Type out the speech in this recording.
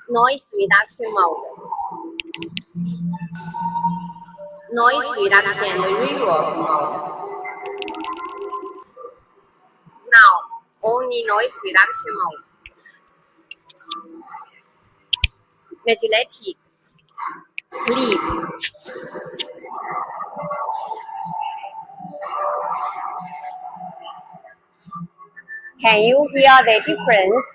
Noise reduction mode. Noise reduction reverb mode. Now, only noise reduction mode. Legislative. Leave. Can you hear the difference?